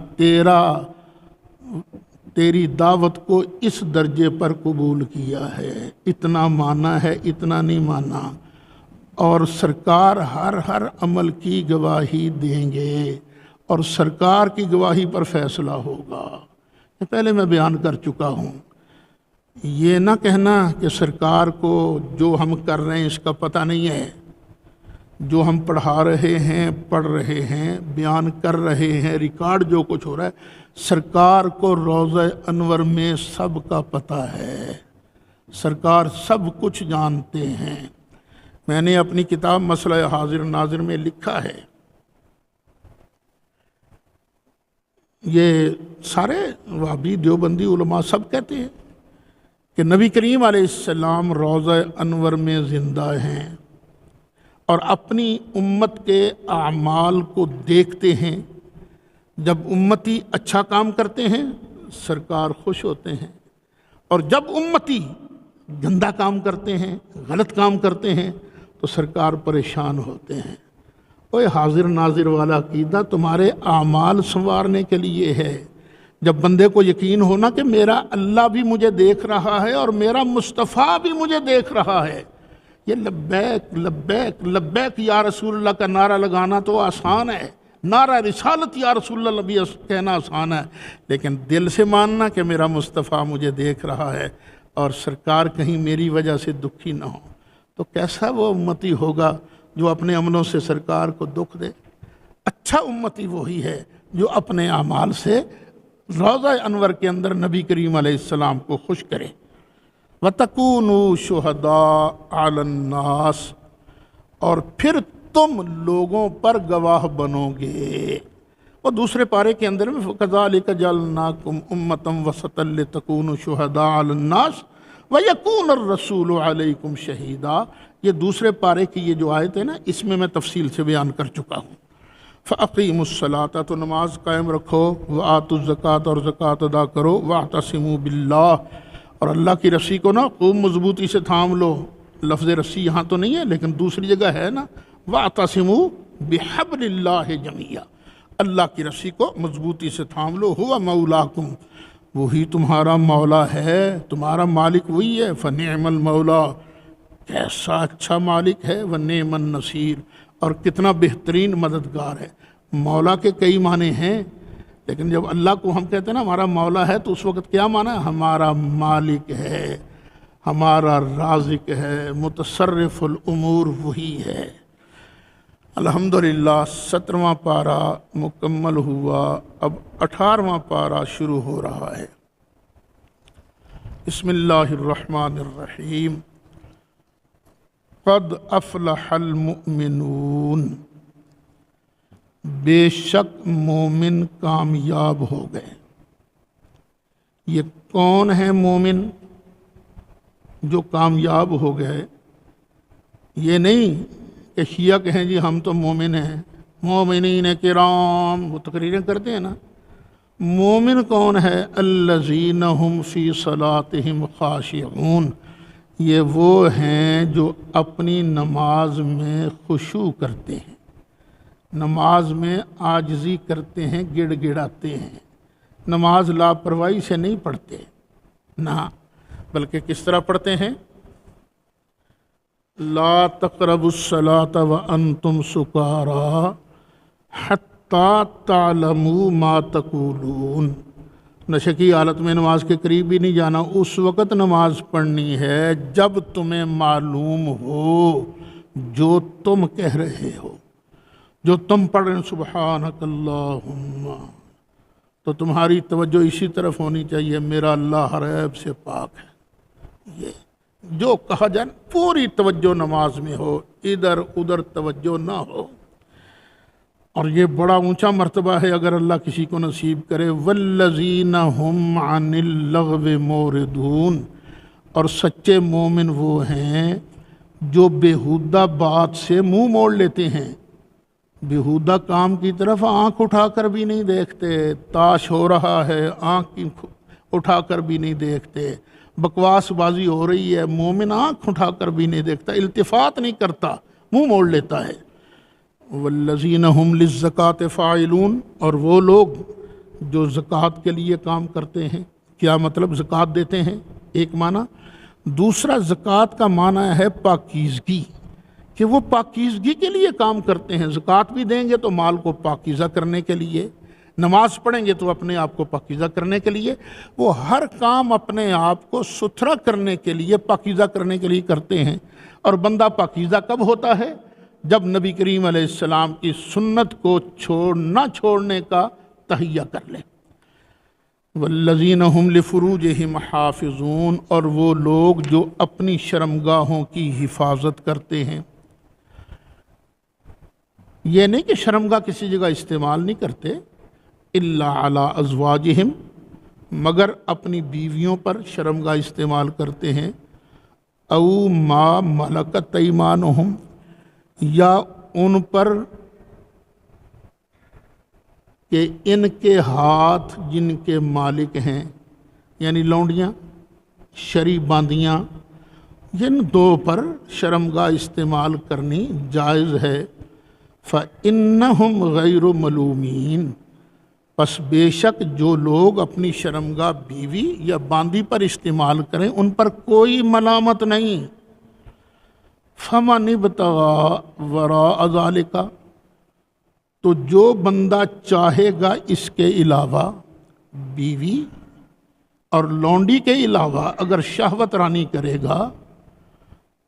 تیری دعوت کو اس درجے پر قبول کیا ہے، اتنا مانا ہے، اتنا نہیں مانا، اور سرکار ہر عمل کی گواہی دیں گے اور سرکار کی گواہی پر فیصلہ ہوگا۔ یہ پہلے میں بیان کر چکا ہوں۔ یہ نہ کہنا کہ سرکار کو جو ہم کر رہے ہیں اس کا پتہ نہیں ہے، جو ہم پڑھا رہے ہیں، پڑھ رہے ہیں، بیان کر رہے ہیں، ریکارڈ جو کچھ ہو رہا ہے، سرکار کو روضہ انور میں سب کا پتہ ہے، سرکار سب کچھ جانتے ہیں۔ میں نے اپنی کتاب مسئلہ حاضر ناظر میں لکھا ہے، یہ سارے وہابی دیوبندی علماء سب کہتے ہیں کہ نبی کریم علیہ السلام روضہ انور میں زندہ ہیں اور اپنی امت کے اعمال کو دیکھتے ہیں۔ جب امتی اچھا کام کرتے ہیں سرکار خوش ہوتے ہیں، اور جب امتی گندا کام کرتے ہیں، غلط کام کرتے ہیں تو سرکار پریشان ہوتے ہیں۔ اوے حاضر ناظر والا عقیدہ تمہارے اعمال سنوارنے کے لیے ہے۔ جب بندے کو یقین ہونا کہ میرا اللہ بھی مجھے دیکھ رہا ہے اور میرا مصطفیٰ بھی مجھے دیکھ رہا ہے، یہ لبیک لبیک لبیک یا رسول اللہ کا نعرہ لگانا تو آسان ہے، نعرہ رسالت یا رسول اللہ بھی کہنا آسان ہے، لیکن دل سے ماننا کہ میرا مصطفیٰ مجھے دیکھ رہا ہے اور سرکار کہیں میری وجہ سے دکھی نہ ہو، تو کیسا وہ امتی ہوگا جو اپنے عملوں سے سرکار کو دکھ دے؟ اچھا امتی وہی ہے جو اپنے اعمال سے روضہ انور کے اندر نبی کریم علیہ السلام کو خوش کرے۔ وَتَكُونُوا شُهَدَاءَ عَلَى النَّاسِ، اور پھر تم لوگوں پر گواہ بنو گے۔ وہ دوسرے پارے کے اندر میں كَذَلِكَ جَعَلْنَاكُمْ أُمَّةً وَسَطًا لِتَكُونُوا شُهَدَاءَ عَلَى النَّاسِ وَيَكُونَ الرَّسُولُ عَلَيْكُمْ شَهِيدًا۔ یہ دوسرے پارے کی یہ جو آیت ہے نا، اس میں تفصیل سے بیان کر چکا ہوں۔ فَأَقِيمُوا الصَّلَاةَ، تو نماز قائم رکھو، وَآتُوا الزَّكَاةَ، اور زکوٰۃ ادا کرو، وَاعْتَصِمُوا بِاللَّهِ، اور اللہ کی رسی کو نا خوب مضبوطی سے تھام لو۔ لفظ رسی یہاں تو نہیں ہے لیکن دوسری جگہ ہے نا، وَاعْتَصِمُوا بِحَبْلِ اللَّهِ جَمِيعًا، اللہ کی رسی کو مضبوطی سے تھام لو۔ هُوَ مَوْلَاكُمْ، وہی تمہارا مولا ہے، تمہارا مالک وہی ہے۔ فَنِعْمَ الْمَوْلَىٰ، کیسا اچھا مالک ہے، وَنِعْمَ النَّصِيرُ، اور کتنا بہترین مددگار ہے۔ مولا کے کئی معنی ہیں، لیکن جب اللہ کو ہم کہتے ہیں نا ہمارا مولا ہے تو اس وقت کیا معنی ہے؟ ہمارا مالک ہے، ہمارا رازق ہے، متصرف الامور وہی ہے۔ الحمدللہ 17واں پارہ مکمل ہوا، اب 18واں پارہ شروع ہو رہا ہے۔ بسم اللہ الرحمن الرحیم۔ قد افلح المؤمنون، بے شک مومن کامیاب ہو گئے۔ یہ کون ہے مومن جو کامیاب ہو گئے؟ یہ نہیں کہ شیعہ کہیں جی ہم تو مومن ہیں، مومنین کرام، وہ تقریریں کرتے ہیں نا۔ مومن کون ہے؟ الذین هم فی صلاتہم خاشعون، یہ وہ ہیں جو اپنی نماز میں خشوع کرتے ہیں، نماز میں عاجزی کرتے ہیں، گڑ گڑاتے ہیں۔ نماز لاپرواہی سے نہیں پڑھتے، نہ، بلکہ کس طرح پڑھتے ہیں؟ لا تقربوا الصلاة وانتم سکارى حتى تعلموا ما تقولون، نشے کی حالت میں نماز کے قریب بھی نہیں جانا، اس وقت نماز پڑھنی ہے جب تمہیں معلوم ہو جو تم کہہ رہے ہو، جو تم پڑھ رہے ہیں سبحانک اللہم، تو تمہاری توجہ اسی طرف ہونی چاہیے، میرا اللہ ہر عیب سے پاک ہے۔ یہ جو کہا جائے پوری توجہ نماز میں ہو، ادھر ادھر توجہ نہ ہو، اور یہ بڑا اونچا مرتبہ ہے اگر اللہ کسی کو نصیب کرے۔ والذین هم عن اللغو معرضون، اور سچے مومن وہ ہیں جو بیہودہ بات سے منہ موڑ لیتے ہیں، بیہودہ کام کی طرف آنکھ اٹھا کر بھی نہیں دیکھتے، تاش ہو رہا ہے آنکھ اٹھا کر بھی نہیں دیکھتے، بکواس بازی ہو رہی ہے، مومن آنکھ اٹھا کر بھی نہیں دیکھتا، التفات نہیں کرتا، منہ موڑ لیتا ہے۔ والذین هم للزکاة فاعلون، اور وہ لوگ جو زکوٰۃ کے لیے کام کرتے ہیں۔ کیا مطلب؟ زکوٰۃ دیتے ہیں، ایک معنی۔ دوسرا، زکوٰۃ کا معنی ہے پاکیزگی، کہ وہ پاکیزگی کے لیے کام کرتے ہیں۔ زکوٰۃ بھی دیں گے تو مال کو پاکیزہ کرنے کے لیے، نماز پڑھیں گے تو اپنے آپ کو پاکیزہ کرنے کے لیے، وہ ہر کام اپنے آپ کو ستھرا کرنے کے لیے، پاکیزہ کرنے کے لیے کرتے ہیں۔ اور بندہ پاکیزہ کب ہوتا ہے؟ جب نبی کریم علیہ السلام کی سنت کو چھوڑنے کا تہیہ کر لے۔ والذین هم لفروجہم حافظون، اور وہ لوگ جو اپنی شرمگاہوں کی حفاظت کرتے ہیں۔ یہ نہیں کہ شرمگاہ کسی جگہ استعمال نہیں کرتے، الا علی ازواجہم، مگر اپنی بیویوں پر شرمگاہ استعمال کرتے ہیں۔ او ما ملکت ایمانہم، یا ان پر کہ ان کے ہاتھ جن کے مالک ہیں، یعنی لونڈیاں، شرعی باندیاں، جن دو پر شرمگاہ استعمال کرنی جائز ہے۔ فَإِنَّهُمْ غَيْرُ مَلُومِينَ، پس بے شک جو لوگ اپنی شرمگاہ بیوی یا باندی پر استعمال کریں ان پر کوئی ملامت نہیں۔ فَمَنِ ابْتَغَىٰ وَرَاءَ ذَلِكَ، تو جو بندہ چاہے گا اس کے علاوہ، بیوی اور لونڈی کے علاوہ اگر شہوت رانی کرے گا،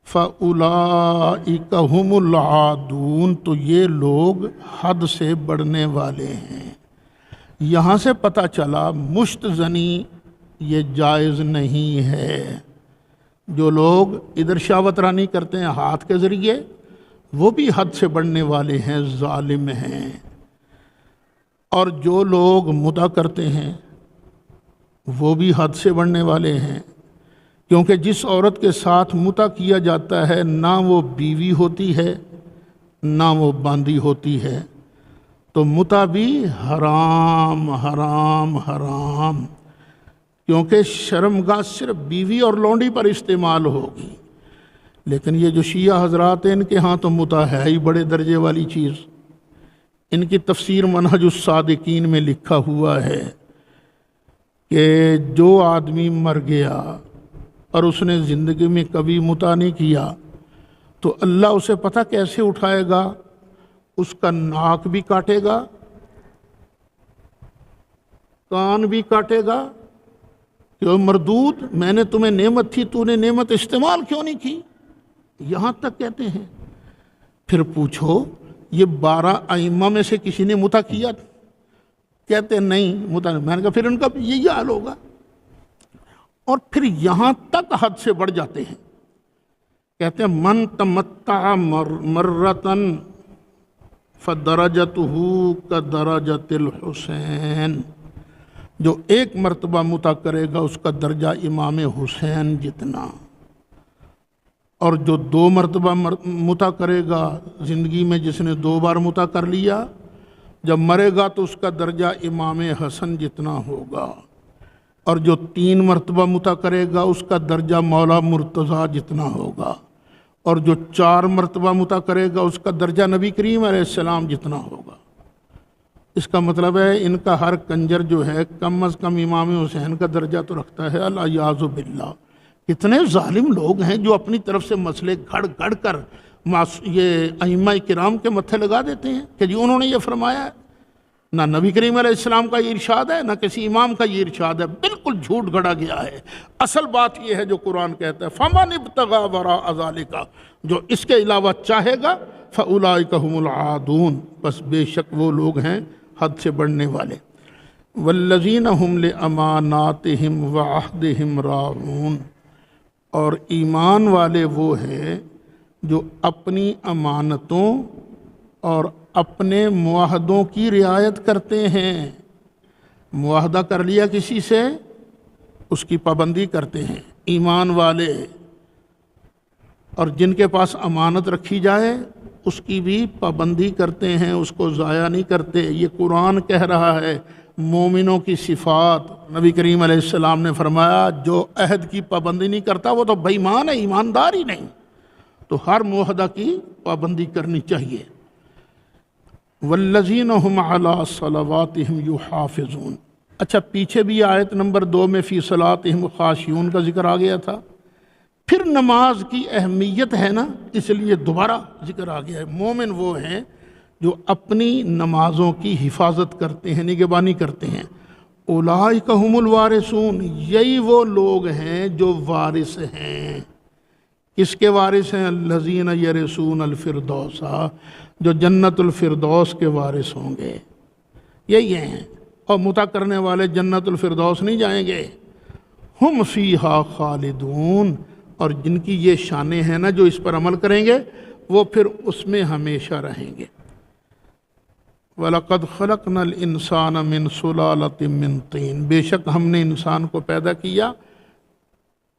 فَأُولَٰئِكَ هُمُ الْعَادُونَ، تو یہ لوگ حد سے بڑھنے والے ہیں۔ یہاں سے پتہ چلا مشت زنی یہ جائز نہیں ہے۔ جو لوگ ادھر شہوت رانی کرتے ہیں ہاتھ کے ذریعے، وہ بھی حد سے بڑھنے والے ہیں، ظالم ہیں۔ اور جو لوگ متع کرتے ہیں وہ بھی حد سے بڑھنے والے ہیں، کیونکہ جس عورت کے ساتھ متع کیا جاتا ہے نہ وہ بیوی ہوتی ہے نہ وہ باندی ہوتی ہے، تو متع بھی حرام حرام حرام، کیونکہ شرمگاہ صرف بیوی اور لونڈی پر استعمال ہوگی۔ لیکن یہ جو شیعہ حضرات ہیں ان کے ہاں تو متع ہے ہی بڑے درجے والی چیز۔ ان کی تفسیر منہج الصادقین میں لکھا ہوا ہے کہ جو آدمی مر گیا اور اس نے زندگی میں کبھی متع نہیں کیا تو اللہ اسے پتہ کیسے اٹھائے گا؟ اس کا ناک بھی کاٹے گا، کان بھی کاٹے گا، کہ مردود، میں نے تمہیں نعمت تھی، تو نے نعمت استعمال کیوں نہیں کی؟ یہاں تک کہتے ہیں۔ پھر پوچھو یہ 12 ائمہ میں سے کسی نے متع کیا؟ کہتے نہیں متع نہیں۔ میں نے کہا پھر ان کا یہی حال ہوگا۔ اور پھر یہاں تک حد سے بڑھ جاتے ہیں، کہتے ہیں من تمتع مرتن فدرجتہ کدرجۃ الحسین، جو ایک مرتبہ متع کرے گا اس کا درجہ امام حسین جتنا، اور جو 2 مرتبہ متع کرے گا، زندگی میں جس نے 2 بار متع کر لیا، جب مرے گا تو اس کا درجہ امام حسن جتنا ہوگا، اور جو 3 مرتبہ متع کرے گا اس کا درجہ مولا مرتضیٰ جتنا ہوگا، اور جو 4 مرتبہ متع کرے گا اس کا درجہ نبی کریم علیہ السلام جتنا ہوگا۔ اس کا مطلب ہے ان کا ہر کنجر جو ہے کم از کم امام حسین کا درجہ تو رکھتا ہے، الیاذ باللہ۔ کتنے ظالم لوگ ہیں جو اپنی طرف سے مسئلے گھڑ گھڑ کر یہ ائمہ کرام کے متھے لگا دیتے ہیں کہ جی انہوں نے یہ فرمایا ہے۔ نہ نبی کریم علیہ السلام کا یہ ارشاد ہے، نہ کسی امام کا یہ ارشاد ہے، بالکل جھوٹ گھڑا گیا ہے۔ اصل بات یہ ہے جو قرآن کہتا ہے فَمَنِ ابْتَغَىٰ وَرَاءَ ذَلِكَ، جو اس کے علاوہ چاہے گا، فَأُولَٰئِكَ هُمُ الْعَادُونَ، بس بے شک وہ لوگ ہیں حد سے بڑھنے والے۔ وَالَّذِينَ هُمْ لِأَمَانَاتِهِمْ وَعَهْدِهِمْ رَاعُونَ، اور ایمان والے وہ ہیں جو اپنی امانتوں اور اپنے معاہدوں کی رعایت کرتے ہیں۔ معاہدہ کر لیا کسی سے، اس کی پابندی کرتے ہیں ایمان والے، اور جن کے پاس امانت رکھی جائے اس کی بھی پابندی کرتے ہیں، اس کو ضائع نہیں کرتے۔ یہ قرآن کہہ رہا ہے مومنوں کی صفات۔ نبی کریم علیہ السلام نے فرمایا جو عہد کی پابندی نہیں کرتا وہ تو بے ایمان ہے، ایماندار ہی نہیں۔ تو ہر معاہدہ کی پابندی کرنی چاہیے۔ والذین هم علی صلواتہم یحافظون۔ اچھا، پیچھے بھی آیت نمبر 2 میں فی صلاتہم خاشعون کا ذکر آ گیا تھا، پھر نماز کی اہمیت ہے نا، اس لیے دوبارہ ذکر آ گیا ہے۔ مومن وہ ہیں جو اپنی نمازوں کی حفاظت کرتے ہیں، نگہبانی کرتے ہیں۔ اولئک هم الوارثون، یہی وہ لوگ ہیں جو وارث ہیں۔ کس کے وارث ہیں؟ الذین یرثون الفردوس، جو جنت الفردوس کے وارث ہوں گے، یہی ہیں۔ اور مطاع کرنے والے جنت الفردوس نہیں جائیں گے۔ ہم فیہا خالدون، اور جن کی یہ شانیں ہیں نا، جو اس پر عمل کریں گے وہ پھر اس میں ہمیشہ رہیں گے۔ وَلَقَدْ خَلَقْنَا الْإِنسَانَ مِنْ سُلَالَةٍ مِّن طِينٍ، بے شک ہم نے انسان کو پیدا کیا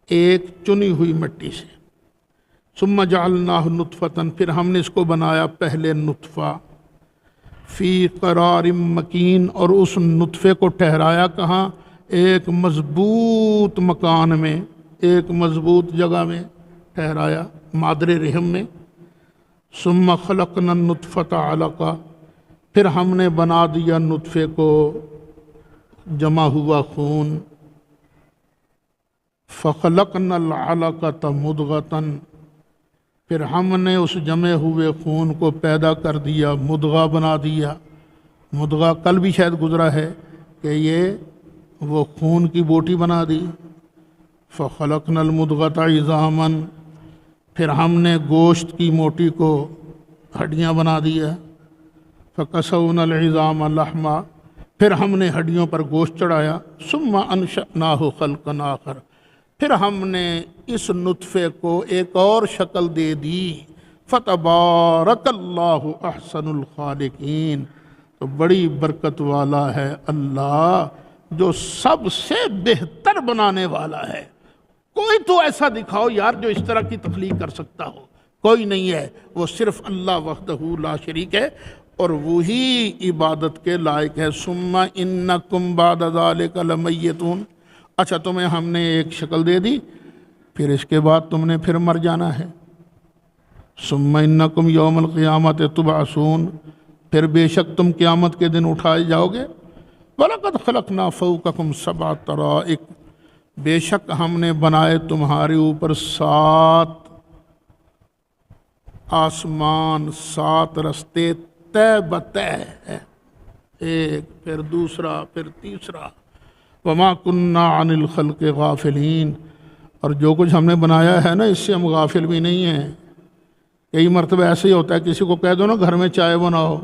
ایک چنی ہوئی مٹی سے۔ ثُمَّ جَعَلْنَاهُ نُطْفَةً، پھر ہم نے اس کو بنایا پہلے نطفہ، فی قرار مکین، اور اس نطفے کو ٹھہرایا کہاں؟ ایک مضبوط مکان میں، ایک مضبوط جگہ میں ٹھہرایا، مادر رحم میں۔ ثم خلقنا النطفۃ علقہ، پھر ہم نے بنا دیا نطفے کو جمع ہوا خون۔ فخلقنا العلقۃ مضغۃ، پھر ہم نے اس جمے ہوئے خون کو پیدا کر دیا، مدغہ بنا دیا۔ مدغہ کل بھی شاید گزرا ہے کہ یہ وہ خون کی بوٹی بنا دی۔ فخلقنا المدغۃ عظاما، پھر ہم نے گوشت کی موٹی کو ہڈیاں بنا دیا۔ فکسونا العظام لحما، پھر ہم نے ہڈیوں پر گوشت چڑھایا۔ ثم انشأناہ خلقا آخر، پھر ہم نے اس نطفے کو ایک اور شکل دے دی۔ فتبارک اللہ احسن الخالقین، تو بڑی برکت والا ہے اللہ جو سب سے بہتر بنانے والا ہے۔ کوئی تو ایسا دکھاؤ یار جو اس طرح کی تخلیق کر سکتا ہو، کوئی نہیں ہے، وہ صرف اللہ وحدہ لا شریک ہے، اور وہی عبادت کے لائق ہے۔ ثم انکم بعد ذلک لمیتون، اچھا تمہیں ہم نے ایک شکل دے دی، پھر اس کے بعد تم نے پھر مر جانا ہے۔ ثم انکم یوم القیامت تبعثون، پھر بے شک تم قیامت کے دن اٹھائے جاؤ گے۔ وَلَقَدْ خَلَقْنَا فَوْقَكُمْ سَبْعَ طَرَائِقَ، بے شک ہم نے بنائے تمہارے اوپر 7 آسمان، 7 رستے طے بطے ہے، ایک پھر دوسرا پھر تیسرا۔ وَمَا كُنَّا عَنِ الْخَلْقِ غَافِلِينَ، اور جو کچھ ہم نے بنایا ہے نا اس سے ہم غافل بھی نہیں ہیں۔ کئی مرتبہ ایسے ہی ہوتا ہے، کسی کو کہہ دو نا گھر میں چائے بناؤ،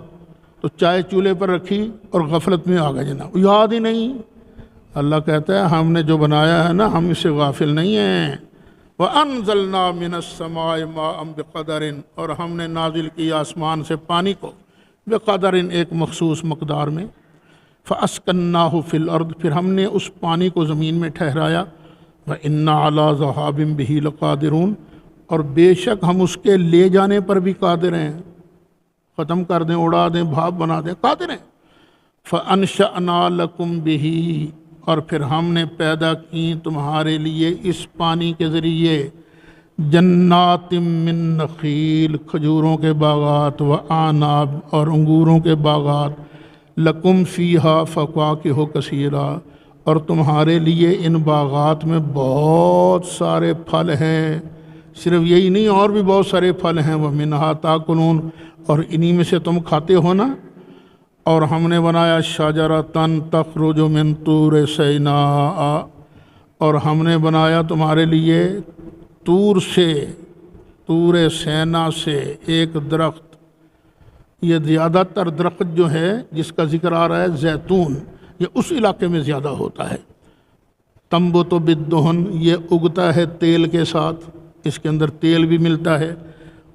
تو چائے چولہے پر رکھی اور غفلت میں آ گئے، جناب یاد ہی نہیں۔ اللہ کہتا ہے ہم نے جو بنایا ہے نا ہم اس سے غافل نہیں ہیں۔ وَأَنزَلْنَا مِنَ السَّمَاءِ مَاءً بِقَدَرٍ، اور ہم نے نازل کی آسمان سے پانی کو، بقدر ایک مخصوص مقدار میں۔ فَأَسْكَنَّاهُ فِي الْأَرْضِ، پھر ہم نے اس پانی کو زمین میں ٹھہرایا۔ وَإِنَّا عَلَىٰ ذَهَابٍ بِهِ لَقَادِرُونَ، اور بے شک ہم اس کے لے جانے پر بھی قادر ہیں، ختم کر دیں، اڑا دیں، بھاپ بنا دیں، قادر ہیں۔ فَأَنشَأْنَا لَكُمْ بِهِ، اور پھر ہم نے پیدا کی تمہارے لیے اس پانی کے ذریعے جنات من نخیل، کھجوروں کے باغات، وعناب، اور انگوروں کے باغات، لکم فیہا فواکہ کثیرا، اور تمہارے لیے ان باغات میں بہت سارے پھل ہیں، صرف یہی نہیں اور بھی بہت سارے پھل ہیں۔ ومنہا تاکلون، اور انہی میں سے تم کھاتے ہو نا۔ اور ہم نے بنایا شجرۃ تخرج من طور سیناء، اور ہم نے بنایا تمہارے لیے طور سے، طور سینا سے ایک درخت۔ یہ زیادہ تر درخت جو ہے جس کا ذکر آ رہا ہے زیتون، یہ اس علاقے میں زیادہ ہوتا ہے۔ تنبت بالدہن، یہ اگتا ہے تیل کے ساتھ، اس کے اندر تیل بھی ملتا ہے۔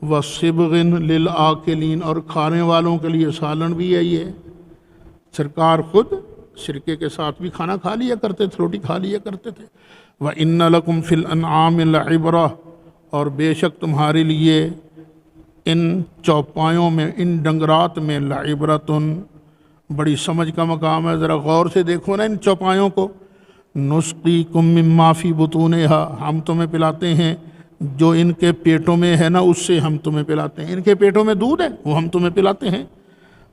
وصبغ للآکلین، اور کھانے والوں کے لیے سالن بھی ہے۔ یہ سرکار خود سرکے کے ساتھ بھی کھانا کھا لیا کرتے تھے، روٹی کھا لیا کرتے تھے۔ وَإِنَّ لَكُمْ فِي الْأَنْعَامِ لَعِبْرَةً، اور بے شک تمہارے لیے ان چوپایوں میں، ان ڈنگرات میں، لعبرتن، بڑی سمجھ کا مقام ہے۔ ذرا غور سے دیکھو نا ان چوپایوں کو۔ نسقیکم مما فی بطونہا، ہم تمہیں پلاتے ہیں جو ان کے پیٹوں میں ہے نا، اس سے ہم تمہیں پلاتے ہیں۔ ان کے پیٹوں میں دودھ ہے، وہ ہم تمہیں پلاتے ہیں۔